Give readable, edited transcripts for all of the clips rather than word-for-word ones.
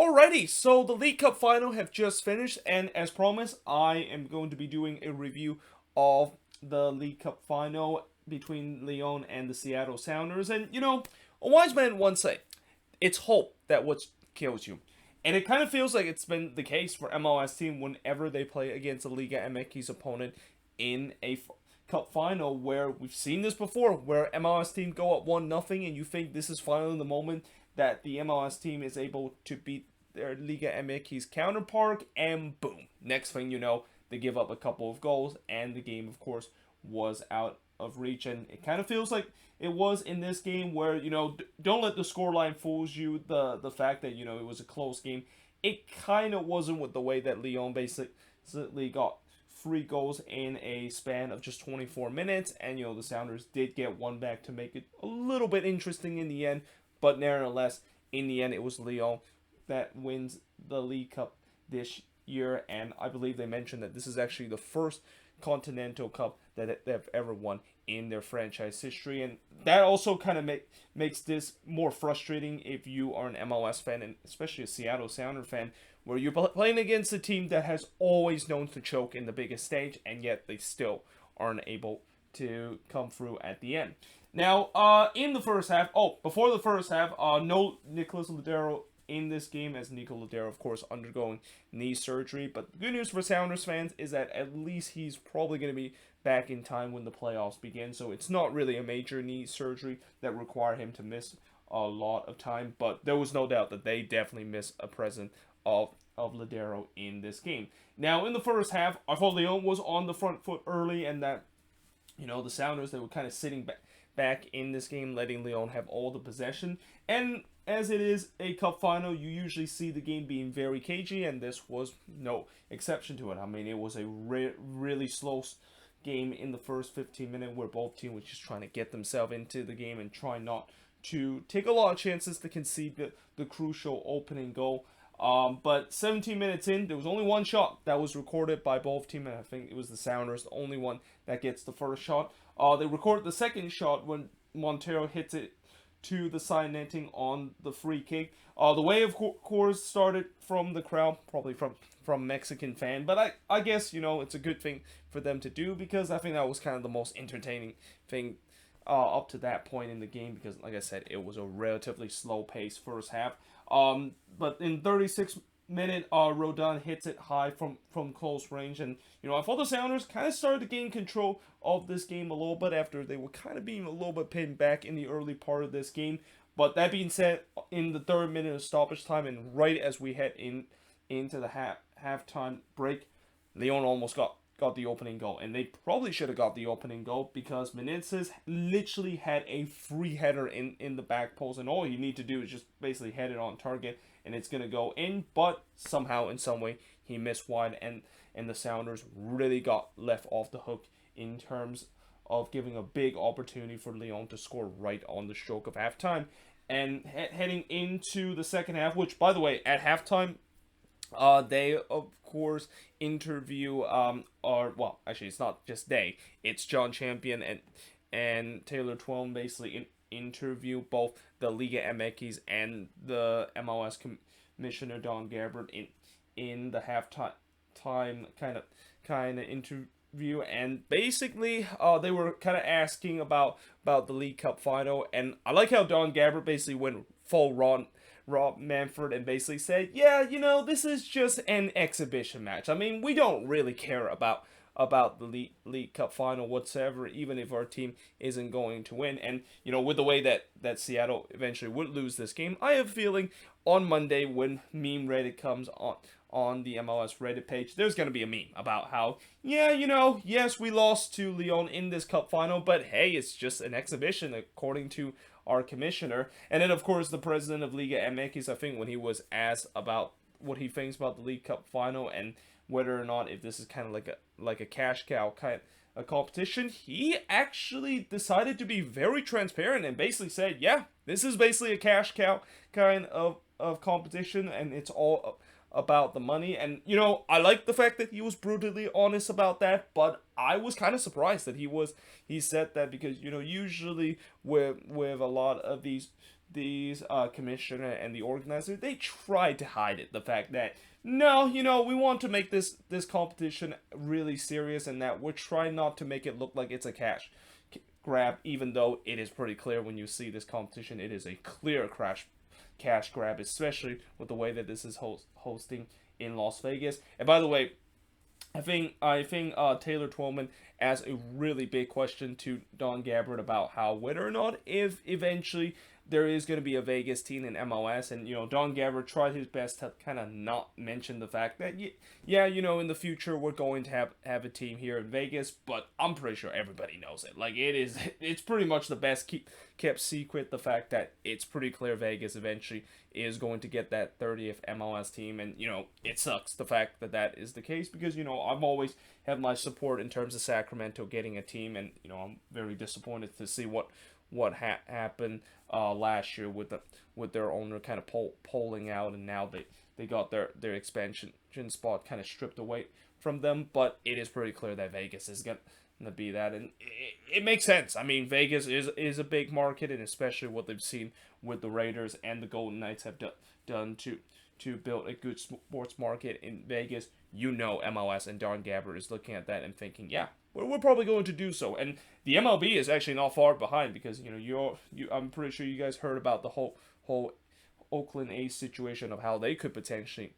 Alrighty, so the League Cup final have just finished, and as promised, I am going to be doing a review of the League Cup final between Lyon and the Seattle Sounders. And a wise man once said, "It's hope that what kills you," and it kind of feels like it's been the case for MLS team whenever they play against a Liga MX opponent in a cup final, where we've seen this before, where MLS team go up 1-0, and you think this is finally the moment that the MLS team is able to beat their Liga MX counterpart, and boom, next thing you know, they give up a couple of goals, and the game, of course, was out of reach. And it kind of feels like it was in this game, where don't let the scoreline fools you. The fact that it was a close game, it kind of wasn't with the way that Lyon basically got 3 goals in a span of just 24 minutes, and the Sounders did get one back to make it a little bit interesting in the end. But nevertheless, in the end, it was Lyon that wins the League Cup this year, and I believe they mentioned that this is actually the first Continental Cup that they've ever won in their franchise history, and that also kind of makes this more frustrating if you are an MLS fan, and especially a Seattle Sounder fan, where you're playing against a team that has always known to choke in the biggest stage, and yet they still aren't able to come through at the end. Now, in the first half, before the first half, no Nicolas Ladero in this game, as Nico Ladero, of course, undergoing knee surgery. But the good news for Sounders fans is that at least he's probably going to be back in time when the playoffs begin. So it's not really a major knee surgery that required him to miss a lot of time. But there was no doubt that they definitely missed a presence of Ladero in this game. Now, in the first half, I thought Lyon was on the front foot early, and that the Sounders, they were kind of sitting back in this game, letting Lyon have all the possession. And as it is a cup final, you usually see the game being very cagey, and this was no exception to it. I mean, it was a really slow game in the first 15 minutes, where both teams were just trying to get themselves into the game and try not to take a lot of chances to concede the crucial opening goal. But 17 minutes in, there was only one shot that was recorded by both teams, and I think it was the Sounders, the only one that gets the first shot. They recorded the second shot when Montero hits it to the side netting on the free kick. The way, of course, started from the crowd, probably from Mexican fan, but I guess, it's a good thing for them to do, because I think that was kind of the most entertaining thing up to that point in the game, because, like I said, it was a relatively slow-paced first half. But in 36 minute, Rodon hits it high from close range, and I thought the Sounders kind of started to gain control of this game a little bit after they were kind of being a little bit pinned back in the early part of this game. But that being said, in the third minute of stoppage time, and right as we head into the halftime break, Lyon almost got the opening goal, and they probably should have got the opening goal, because Menezes literally had a free header in the back post, and all you need to do is just basically head it on target, and it's gonna go in. But somehow, in some way, he missed wide, and the Sounders really got left off the hook in terms of giving a big opportunity for Lyon to score right on the stroke of halftime. And heading into the second half, which, by the way, at halftime, they, of course, interview, well, actually, it's not just they, it's John Champion and Taylor Twellman basically interview both the Liga MX and the MLS Commissioner Don Gabbard in the halftime kind of interview, and basically they were kind of asking about the League Cup final, and I like how Don Gabbard basically went full Rob Manfred and basically said, yeah, this is just an exhibition match. I mean, we don't really care about the League Cup final whatsoever, even if our team isn't going to win. And, with the way that Seattle eventually would lose this game, I have a feeling on Monday, when meme Reddit comes on the MLS Reddit page, there's going to be a meme about how, yeah, yes, we lost to Lyon in this cup final, but hey, it's just an exhibition, according to our commissioner. And then, of course, the president of Liga MX, I think, when he was asked about what he thinks about the League Cup final and whether or not if this is kind of like a cash cow kind of competition, he actually decided to be very transparent and basically said, yeah, this is basically a cash cow kind of competition, and it's all about the money. And I like the fact that he was brutally honest about that, but I was kind of surprised that he said that, because usually with a lot of these these commissioner and the organizer, they tried to hide it. The fact that no, we want to make this competition really serious, and that we're trying not to make it look like it's a grab, even though it is pretty clear when you see this competition, it is a clear cash grab, especially with the way that this is hosting in Las Vegas. And by the way, I think Taylor Twellman asked a really big question to Don Gabbard about how whether or not if eventually there is going to be a Vegas team in MLS, and Don Gabbard tried his best to kind of not mention the fact that yeah, in the future we're going to have a team here in Vegas, but I'm pretty sure everybody knows it. Like it's pretty much the best kept secret, the fact that it's pretty clear Vegas eventually is going to get that 30th MLS team, and it sucks the fact that that is the case, because I've always had my support in terms of Sacramento getting a team, and I'm very disappointed to see what happened last year with their owner kind of polling out, and now they got their expansion spot kind of stripped away from them. But it is pretty clear that Vegas is going to be that, and it makes sense. I mean, Vegas is a big market, and especially what they've seen with the Raiders and the Golden Knights have done to build a good sports market in Vegas. MLS and Don Gabbard is looking at that and thinking, yeah, we're probably going to do so. And the MLB is actually not far behind, because I'm pretty sure you guys heard about the whole Oakland A's situation of how they could potentially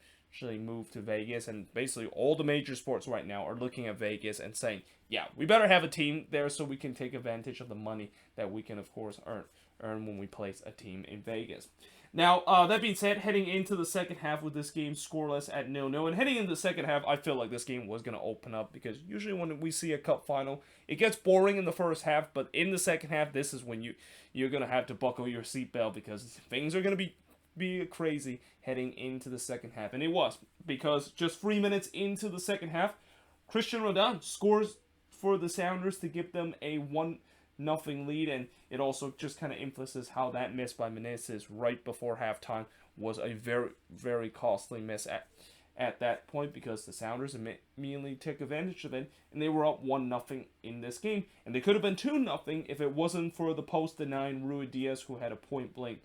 move to Vegas, and basically all the major sports right now are looking at Vegas and saying, yeah, we better have a team there so we can take advantage of the money that we can of course earn when we place a team in Vegas. Now, that being said, heading into the second half with this game scoreless at 0-0, and heading into the second half, I feel like this game was going to open up, because usually when we see a cup final, it gets boring in the first half, but in the second half, this is when you're going to have to buckle your seatbelt, because things are going to be crazy heading into the second half. And it was, because just 3 minutes into the second half, Christian Roldan scores for the Sounders to give them a 1-0 lead, and it also just kind of emphasizes how that miss by Meneses right before halftime was a very, very costly miss at that point, because the Sounders immediately took advantage of it, and they were up 1-0 in this game, and they could have been 2-0 if it wasn't for the post-denying Rui Diaz, who had a point-blank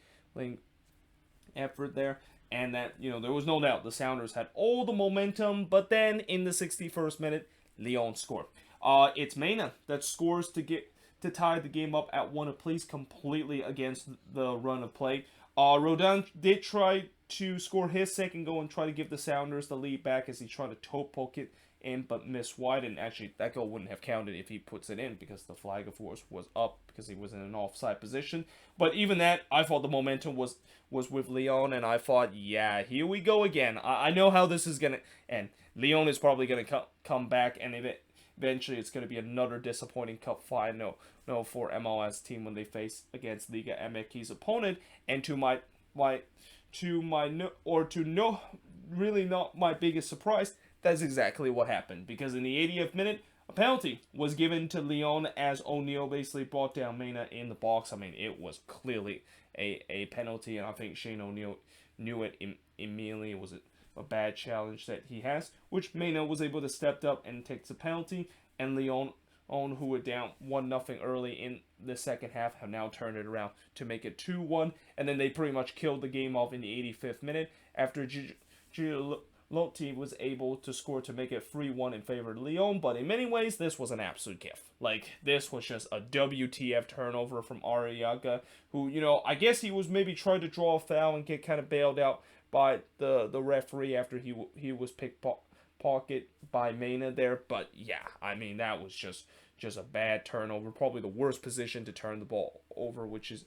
effort there. And that, there was no doubt the Sounders had all the momentum, but then in the 61st minute, Leon scored. It's Mena that scores to tie the game up at 1 apiece, completely against the run of play. Roldan did try to score his second goal and try to give the Sounders the lead back as he tried to toe poke it in, but missed wide. And actually, that goal wouldn't have counted if he puts it in, because the flag, of course, was up because he was in an offside position. But even that, I thought the momentum was with Leon, and I thought, yeah, here we go again. I know how this is going to end. Leon is probably going to come back, and eventually it's going to be another disappointing cup final for MLS team when they face against Liga MX's opponent. And really not my biggest surprise, that's exactly what happened, because in the 80th minute, a penalty was given to Leon as O'Neal basically brought down Mena in the box. I mean, it was clearly a penalty, and I think Shane O'Neal knew it immediately. It was a bad challenge that he has, which Mena was able to step up and take the penalty, and Leon, who were down 1-0 early in the second half, have now turned it around to make it 2-1, and then they pretty much killed the game off in the 85th minute after Lotti was able to score to make it 3-1 in favor of Leon. But in many ways, this was an absolute gift. Like, this was just a WTF turnover from Arriaga, who, I guess he was maybe trying to draw a foul and get kind of bailed out by the referee after he was pickpocket by Mena there. But yeah, I mean, that was just a bad turnover, probably the worst position to turn the ball over, which is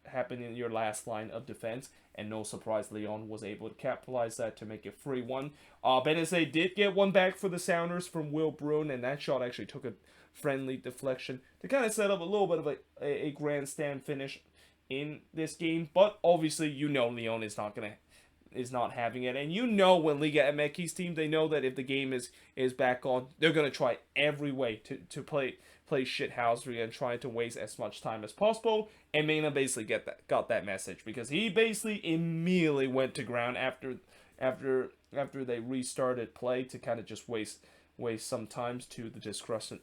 happened in your last line of defense, and no surprise Leon was able to capitalize that to make it 3-1. Benazet did get one back for the Sounders from Will Bruin, and that shot actually took a friendly deflection to kind of set up a little bit of a grandstand finish in this game. But obviously, Leon is not having it, and when Liga MX team, they know that if the game is back on, they're gonna try every way to play shithousery and try to waste as much time as possible. And Mena basically got that message, because he basically immediately went to ground after they restarted play to kind of just waste some times, to the discretion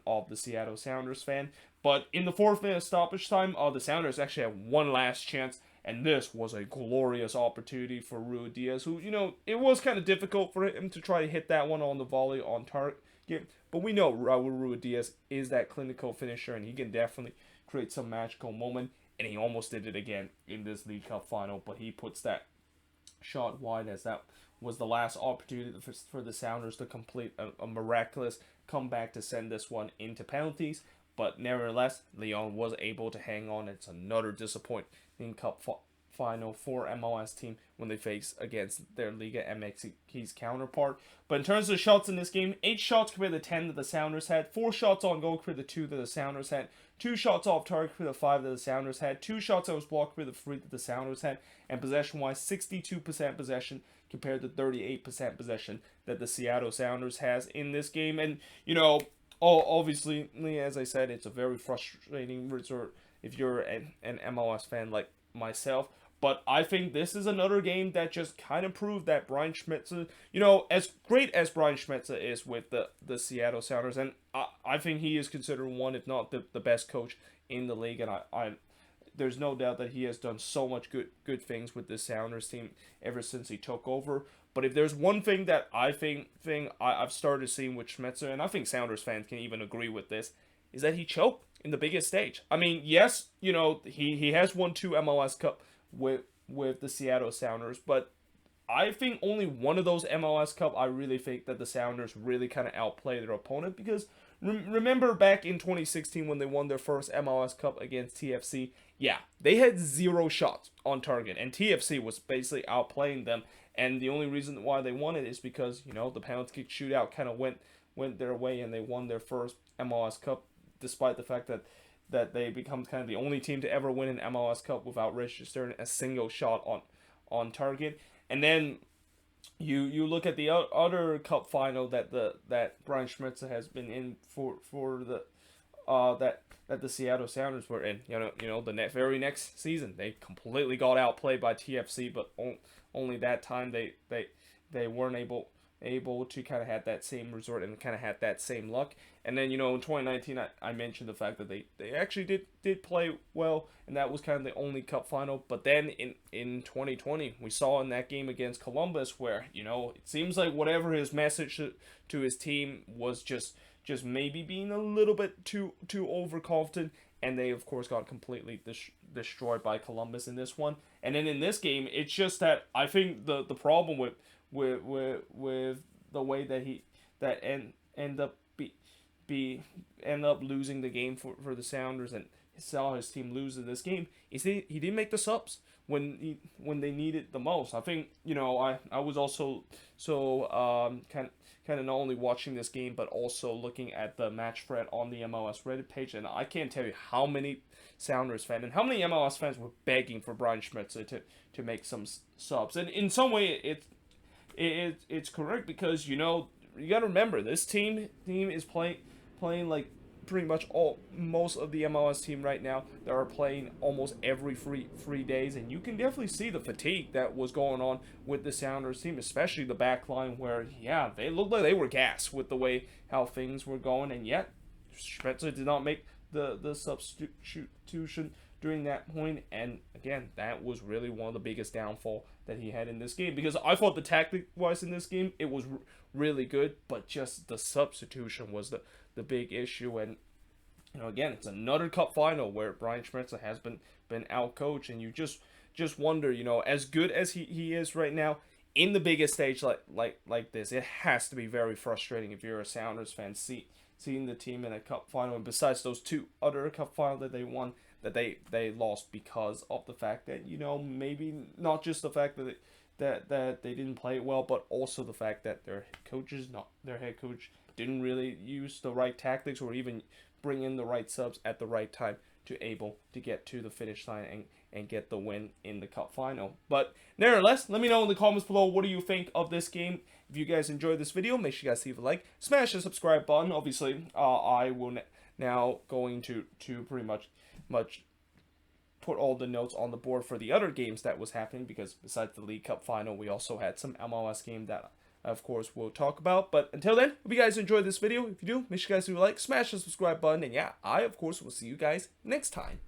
of the Seattle Sounders fan. But in the 4th minute stoppage time, the Sounders actually had one last chance, and this was a glorious opportunity for Ruidíaz, who, it was kind of difficult for him to try to hit that one on the volley on target. But we know Raul Ruidíaz is that clinical finisher, and he can definitely create some magical moment. And he almost did it again in this League Cup final, but he puts that shot wide, as that was the last opportunity for the Sounders to complete a miraculous comeback to send this one into penalties. But nevertheless, Leon was able to hang on. It's another disappointing cup final for MLS team when they face against their Liga MX counterpart. But in terms of shots in this game, 8 shots compared to 10 that the Sounders had, 4 shots on goal compared to 2 that the Sounders had, 2 shots off target compared to 5 that the Sounders had, 2 shots that was blocked compared to 3 that the Sounders had, and possession-wise, 62% possession compared to 38% possession that the Seattle Sounders has in this game. And, obviously, as I said, it's a very frustrating result if you're an MLS fan like myself. But I think this is another game that just kind of proved that Brian Schmetzer, as great as Brian Schmetzer is with the Seattle Sounders, and I think he is considered one, if not the best coach in the league, and I there's no doubt that he has done so much good things with the Sounders team ever since he took over. But if there's one thing that I've started seeing with Schmetzer, and I think Sounders fans can even agree with this, is that he choked in the biggest stage. I mean, yes, he has won 2 MLS Cup with the Seattle Sounders, but I think only one of those MLS Cup, I really think that the Sounders really kind of outplayed their opponent, because remember back in 2016 when they won their first MLS Cup against TFC, yeah, they had 0 shots on target, and TFC was basically outplaying them, and the only reason why they won it is because, the penalty kick shootout kind of went their way, and they won their first MLS Cup, despite the fact that they become kind of the only team to ever win an MLS Cup without registering a single shot on target. And then you look at the other cup final that Brian Schmetzer has been in for the that the Seattle Sounders were in. The very next season they completely got outplayed by TFC, but only that time they weren't able to kind of have that same resort and kind of had that same luck. And then, in 2019, I mentioned the fact that they actually did play well, and that was kind of the only cup final. But then in 2020, we saw in that game against Columbus where, it seems like whatever his message to his team was just maybe being a little bit too overconfident, and they, of course, got completely destroyed by Columbus in this one. And then in this game, it's just that I think the problem with the way that end up losing the game for the Sounders, and saw his team lose in this game, is he didn't make the subs when they needed the most. I think I was also kind of not only watching this game but also looking at the match thread on the MLS Reddit page, and I can't tell you how many Sounders fans and how many MLS fans were begging for Brian Schmetzer to make some subs. And in some way it's correct, because you got to remember, this team is playing like pretty much most of the MLS team right now that are playing almost every three days, and you can definitely see the fatigue that was going on with the Sounders team, especially the back line, where they looked like they were gassed with the way how things were going, and yet Schmetzer did not make the substitution during that point. And again, that was really one of the biggest downfall that he had in this game, because I thought the tactic wise in this game it was really good, but just the substitution was the big issue. And again, it's another cup final where Brian Schmetzer has been outcoached, and you just wonder, as good as he is right now in the biggest stage like this, it has to be very frustrating if you're a Sounders fan seeing the team in a cup final, and besides those 2 other cup finals that they won, that they lost because of the fact that maybe not just the fact that they didn't play it well, but also the fact that their head coach didn't really use the right tactics or even bring in the right subs at the right time to able to get to the finish line and get the win in the cup final. But nevertheless, let me know in the comments below, what do you think of this game? If you guys enjoyed this video, make sure you guys leave a like, smash the subscribe button. Obviously, I will now going to pretty much put all the notes on the board for the other games that was happening, because besides the League Cup final, we also had some MLS game that of course, we'll talk about. But until then, hope you guys enjoyed this video. If you do, make sure you guys do like, smash the subscribe button, and yeah, I, of course, will see you guys next time.